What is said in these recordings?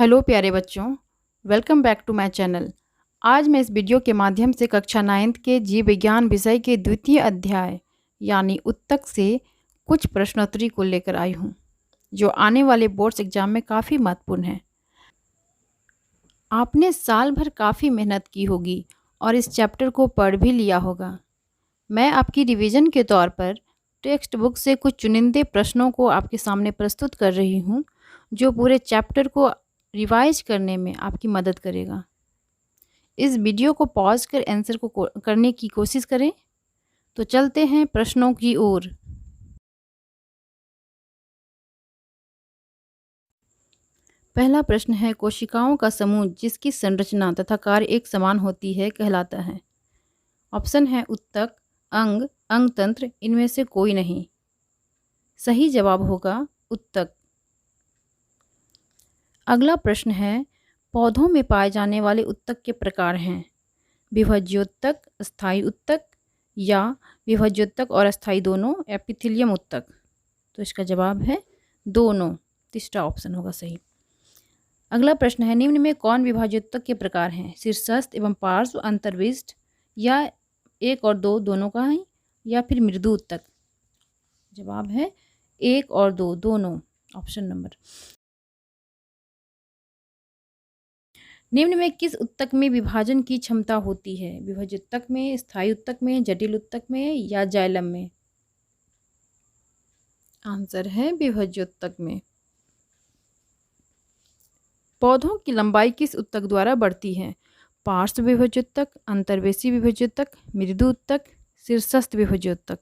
Hello प्यारे बच्चों, welcome back to my channel. आज मैं इस वीडियो के माध्यम से कक्षा 9th के जीव विज्ञान विषय के द्वितीय अध्याय यानी उत्तक से कुछ प्रश्नोत्तरी को लेकर आई हूँ, जो आने वाले बोर्ड्स एग्जाम में काफ़ी महत्वपूर्ण है। आपने साल भर काफ़ी मेहनत की होगी और इस चैप्टर को पढ़ भी लिया होगा। मैं आपकी रिवीजन के तौर पर टेक्स्ट बुक से कुछ चुनिंदे प्रश्नों को आपके सामने प्रस्तुत कर रही हूँ, जो पूरे चैप्टर को रिवाइज करने में आपकी मदद करेगा। इस वीडियो को पॉज कर आंसर को करने की कोशिश करें। तो चलते हैं प्रश्नों की ओर। पहला प्रश्न है, कोशिकाओं का समूह जिसकी संरचना तथा कार्य एक समान होती है कहलाता है। ऑप्शन है उत्तक, अंग, अंगतंत्र, इनमें से कोई नहीं। सही जवाब होगा उत्तक। अगला प्रश्न है, पौधों में पाए जाने वाले उत्तक के प्रकार हैं विभज्योत्तक, स्थायी उत्तक या विभज्योत्तक और अस्थायी दोनों, एपिथेलियम उत्तक। तो इसका जवाब है दोनों, तीसरा ऑप्शन होगा सही। अगला प्रश्न है, निम्न में कौन विभाज्योत्तक के प्रकार हैं शीर्षस्थ एवं पार्श्व, अंतर्विष्ट या एक और दो दोनों का है या फिर मृदु उत्तक। जवाब है एक और दो दोनों, ऑप्शन नंबर। निम्न में किस उत्तक में विभाजन की क्षमता होती है विभज्य उत्तक में, स्थायी उत्तक में, जटिल उत्तक में या जाइलम में। आंसर है विभज्य उत्तक में। पौधों की लंबाई किस उत्तक द्वारा बढ़ती है पार्श्व विभज्य उत्तक, अंतर्वेशी विभज्य उत्तक, मृदु उत्तक, शीर्षस्थ विभज्य उत्तक।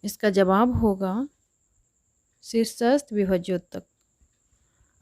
इसका जवाब होगा शीर्षस्थ विभज्य उत्तक।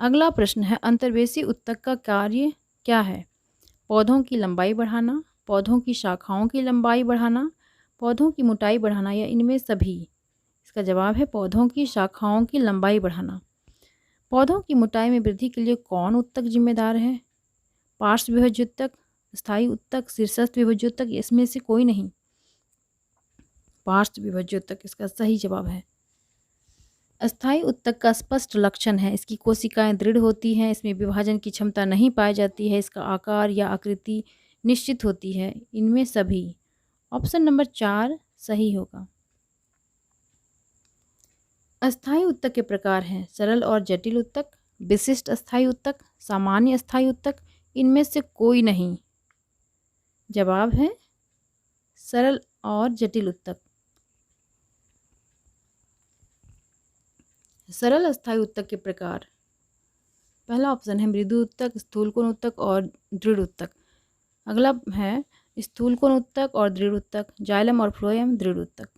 अगला प्रश्न है, अंतर्वेशी उत्तक का कार्य क्या है पौधों की लंबाई बढ़ाना, पौधों की शाखाओं की लंबाई बढ़ाना, पौधों की मोटाई बढ़ाना या इनमें सभी। इसका जवाब है पौधों की शाखाओं की लंबाई बढ़ाना। पौधों की मोटाई में वृद्धि के लिए कौन उत्तक जिम्मेदार है पार्श्व विभज्य उत्तक, स्थायी उत्तक, शीर्षस्थ विभज्य उत्तक, इसमें से कोई नहीं। पार्श्व विभज्य उत्तक इसका सही जवाब है। अस्थायी उत्तक का स्पष्ट लक्षण है इसकी कोशिकाएं दृढ़ होती हैं, इसमें विभाजन की क्षमता नहीं पाई जाती है, इसका आकार या आकृति निश्चित होती है, इनमें सभी। ऑप्शन नंबर 4 सही होगा। अस्थायी उत्तक के प्रकार हैं सरल और जटिल उत्तक, विशिष्ट अस्थायी उत्तक, सामान्य अस्थायी उत्तक, इनमें से कोई नहीं। जवाब है सरल और जटिल उत्तक। सरल अस्थायी उत्तक के प्रकार, पहला ऑप्शन है मृदु उत्तक, स्थूलकोण उत्तक और दृढ़ उत्तक। अगला है स्थूलकोण उत्तक और दृढ़ उत्तक, जाइलम और फ्लोएम दृढ़ उत्तक।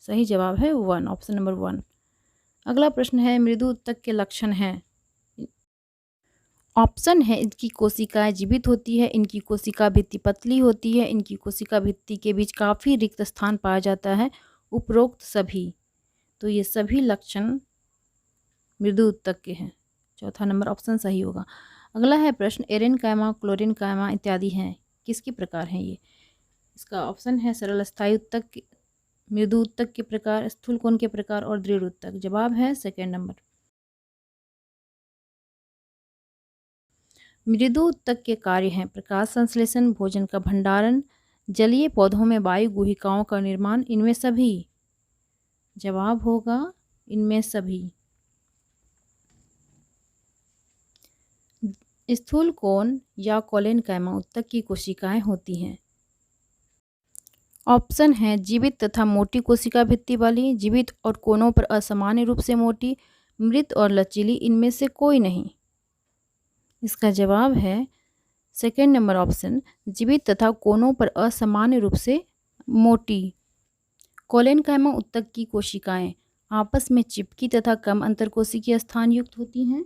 सही जवाब है 1, ऑप्शन नंबर 1। अगला प्रश्न है, मृदु उत्तक के लक्षण हैं। ऑप्शन है इनकी कोशिकाएं जीवित होती है, इनकी कोशिका भित्ति पतली होती है, इनकी कोशिका भित्ति के बीच काफ़ी रिक्त स्थान पाया जाता है, उपरोक्त सभी। तो ये सभी लक्षण मृदु उत्तक के हैं, चौथा नंबर ऑप्शन सही होगा। अगला है प्रश्न, एरेनकाइमा, क्लोरेनकाइमा इत्यादि हैं, किसके प्रकार हैं ये। इसका ऑप्शन है सरल अस्थायी उत्तक, मृदु उत्तक के प्रकार, स्थूलकोण के प्रकार और दृढ़ उत्तक। जवाब है सेकेंड नंबर। मृदु उत्तक के कार्य हैं प्रकाश संश्लेषण, भोजन का भंडारण, जलीय पौधों में वायु गुहिकाओं का निर्माण, इनमें सभी। जवाब होगा इनमें सभी। स्थूल कोण या कोलेनकाइमा उत्तक की कोशिकाएं होती हैं। ऑप्शन है जीवित तथा मोटी कोशिका भित्ति वाली, जीवित और कोनों पर असामान्य रूप से मोटी, मृत और लचीली, इनमें से कोई नहीं। इसका जवाब है सेकेंड नंबर ऑप्शन, जीवित तथा कोनों पर असामान्य रूप से मोटी। कोलेनकाइमा उत्तक की कोशिकाएं आपस में चिपकी तथा कम अंतरकोशिकीय स्थान युक्त होती हैं।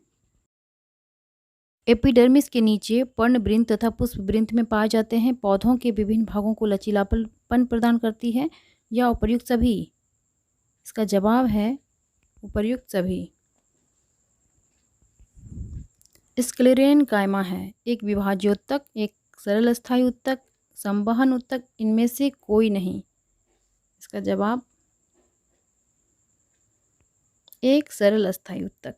एपिडर्मिस के नीचे पर्णवृंत तथा पुष्पवृंत में पाए जाते हैं, पौधों के विभिन्न भागों को लचीलापन प्रदान करती है या उपर्युक्त सभी। इसका जवाब है उपर्युक्त सभी। स्क्लेरेनकाइमा है एक विभाज्योत्तक, एक सरल अस्थायी उत्तक, संवहन उत्तक, इनमें से कोई नहीं। इसका जवाब एक सरल अस्थायी उत्तक।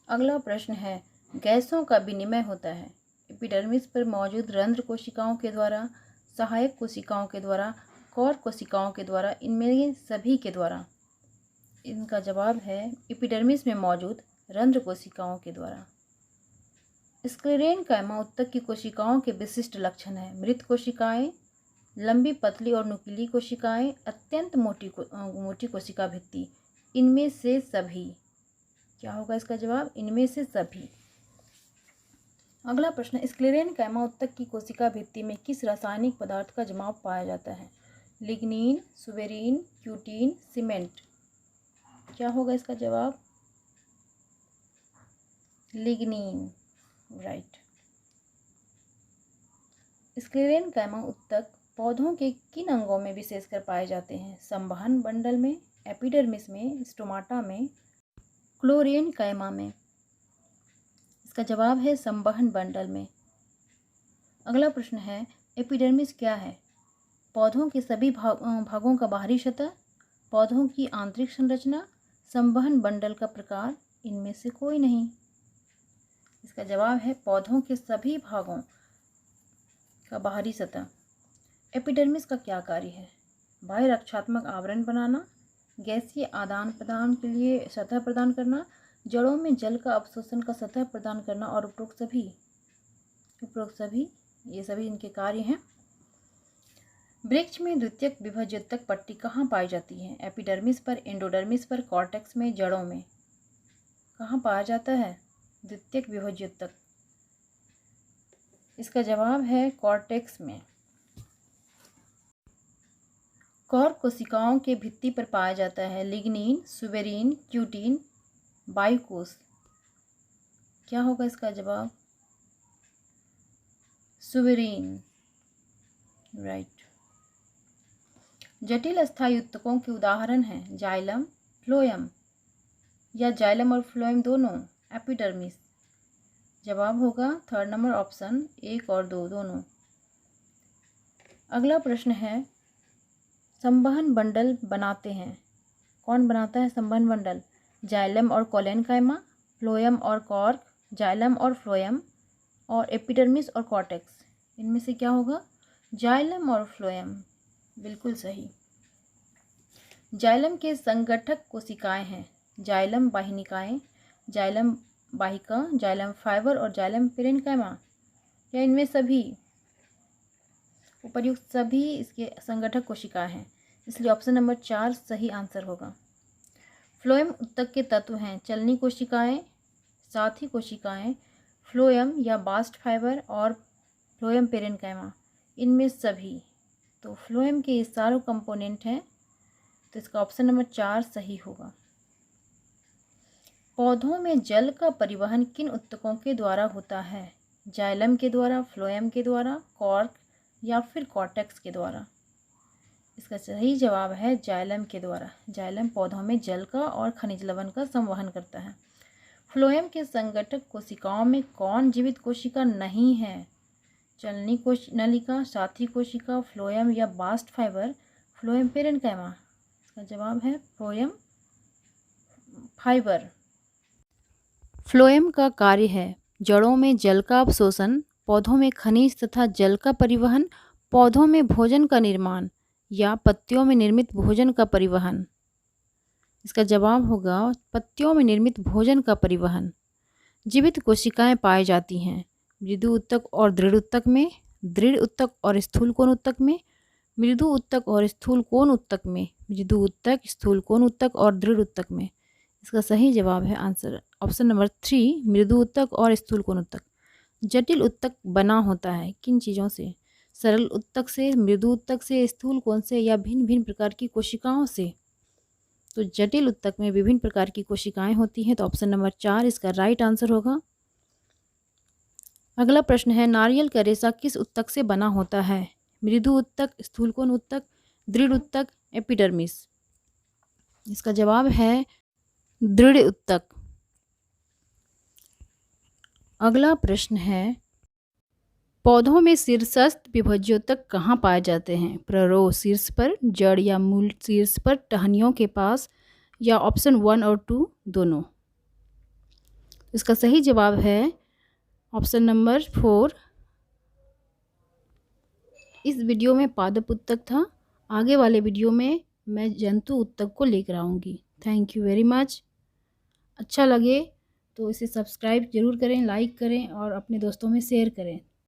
अगला प्रश्न है, गैसों का विनिमय होता है एपिडर्मिस पर मौजूद रंध्र कोशिकाओं के द्वारा, सहायक कोशिकाओं के द्वारा, कॉर्क कोशिकाओं के द्वारा, इनमें सभी के द्वारा। इनका जवाब है एपिडर्मिस में मौजूद रंध्र कोशिकाओं के द्वारा। स्क्लेरेनकाइमा उत्तक की कोशिकाओं के विशिष्ट लक्षण है, मृत कोशिकाएं, लंबी पतली और नुकीली कोशिकाएं, अत्यंत मोटी कोशिका भित्ति। इनमें से सभी। क्या होगा इसका जवाब? इनमें से सभी। अगला प्रश्न, स्क्लेरेनकाइमा उत्तक की कोशिका भित्ति में किस रासायनिक पदार्थ का जमाव पाया जाता है? Lignin, suberin, cutin, cement. क्या होगा इसका जवाब? Lignin, right. स्क्लेरेनकाइमा उत्तक पौधों के किन अंगों में विशेषकर पाए जाते हैं? संवहन बंडल में, एपिडर्मिस में, स्टोमाटा में, क्लोरेनकाइमा में। इसका जवाब है संवहन बंडल में। अगला प्रश्न है, एपिडर्मिस क्या है? पौधों के सभी भागों का बाहरी सतह, पौधों की आंतरिक संरचना, संवहन बंडल का प्रकार, इनमें से कोई नहीं। इसका जवाब है पौधों के सभी भागों का बाहरी सतह। एपिडर्मिस का क्या कार्य है? बाह्य रक्षात्मक आवरण बनाना, गैसीय आदान प्रदान के लिए सतह प्रदान करना, जड़ों में जल का अवशोषण का सतह प्रदान करना और उपरोक्त सभी ये सभी इनके कार्य हैं। वृक्ष में द्वितीयक विभज्योतक पट्टी कहाँ पाई जाती है? एपिडर्मिस पर, एंडोडर्मिस पर, कॉर्टेक्स में, जड़ों में। कहाँ पाया जाता है द्वितीयक विभज्योतक? इसका जवाब है कॉर्टेक्स में। कॉर्क कोशिकाओं के भित्ति पर पाया जाता है लिग्निन, सुबेरिन, क्यूटीन, बायोकोस। क्या होगा इसका जवाब? Suberin, right. जटिल अस्थायी उत्तकों के उदाहरण हैं जाइलम, फ्लोएम, या जाइलम और फ्लोएम दोनों, एपिडर्मिस। जवाब होगा थर्ड नंबर ऑप्शन, 1 और 2 दोनों। अगला प्रश्न है, संवहन बंडल बनाते हैं। कौन बनाता है संवहन बंडल? जाइलम और कोलेनकाइमा, फ्लोएम और कॉर्क, जाइलम और फ्लोएम, और एपिडर्मिस और कॉर्टेक्स। इनमें से क्या होगा? जाइलम और फ्लोएम, बिल्कुल सही। जाइलम के संगठक कोशिकाएं हैं जाइलम वाहिनिकाएं, जाइलम वाहिका, जाइलम फाइबर और जाइलम पेरेन्काइमा। या इनमें सभी? उपर्युक्त सभी इसके संगठक कोशिकाएं हैं, इसलिए ऑप्शन नंबर 4 सही आंसर होगा। फ्लोएम उत्तक के तत्व हैं चलनी कोशिकाएं, साथी कोशिकाएं, फ्लोएम या बास्ट फाइबर और फ्लोएम पेरेन्काइमा। इनमें सभी। तो फ्लोएम के ये सारे कंपोनेंट हैं, तो इसका ऑप्शन नंबर 4 सही होगा। पौधों में जल का परिवहन किन उत्तकों के द्वारा होता है? जाइलम के द्वारा, फ्लोएम के द्वारा, कॉर्क या फिर कॉर्टेक्स के द्वारा। इसका सही जवाब है जाइलम के द्वारा। जाइलम पौधों में जल का और खनिज लवण का संवहन करता है। फ्लोएम के संगठक कोशिकाओं में कौन जीवित कोशिका नहीं है? चलनी नलिका, साथी कोशिका, फ्लोएम या बास्ट फाइबर, फ्लोएम पेरेन्काइमा। इसका जवाब है फ्लोएम फाइबर। फ्लोएम का कार्य है जड़ों में जल का अवशोषण, पौधों में खनिज तथा जल का परिवहन, पौधों में भोजन का निर्माण या पत्तियों में निर्मित भोजन का परिवहन। इसका जवाब होगा पत्तियों में निर्मित भोजन का परिवहन। जीवित कोशिकाएं पाई जाती हैं मृदु उत्तक और दृढ़ उत्तक में, दृढ़ उत्तक और स्थूल कोण उत्तक में, मृदु उत्तक और स्थूल कोण उत्तक में, मृदु उत्तक, स्थूल कोण उत्तक और दृढ़ उत्तक में। इसका सही जवाब है आंसर ऑप्शन नंबर 3, मृदु उत्तक और स्थूल कोण उत्तक। जटिल उत्तक बना होता है किन चीज़ों से? सरल उत्तक से, मृदु उत्तक से, स्थूल कोण से या भिन्न भिन्न प्रकार की कोशिकाओं से। तो जटिल उत्तक में विभिन्न प्रकार की कोशिकाएं होती हैं, तो ऑप्शन नंबर 4 इसका राइट आंसर होगा। अगला प्रश्न है, नारियल का रेशा किस उत्तक से बना होता है? मृदु उत्तक, स्थूल कोण उत्तक, दृढ़ उत्तक, एपिडर्मिस। इसका जवाब है दृढ़ उत्तक। अगला प्रश्न है, पौधों में शीर्षस्थ विभज्योतक कहाँ पाए जाते हैं? प्ररोह शीर्ष पर, जड़ या मूल शीर्ष पर, टहनियों के पास, या ऑप्शन 1 और 2 दोनों। इसका सही जवाब है ऑप्शन नंबर 4। इस वीडियो में पादप उत्तक था। आगे वाले वीडियो में मैं जंतु उत्तक को लेकर आऊँगी। Thank you very much. अच्छा लगे तो इसे सब्सक्राइब ज़रूर करें, लाइक करें और अपने दोस्तों में शेयर करें।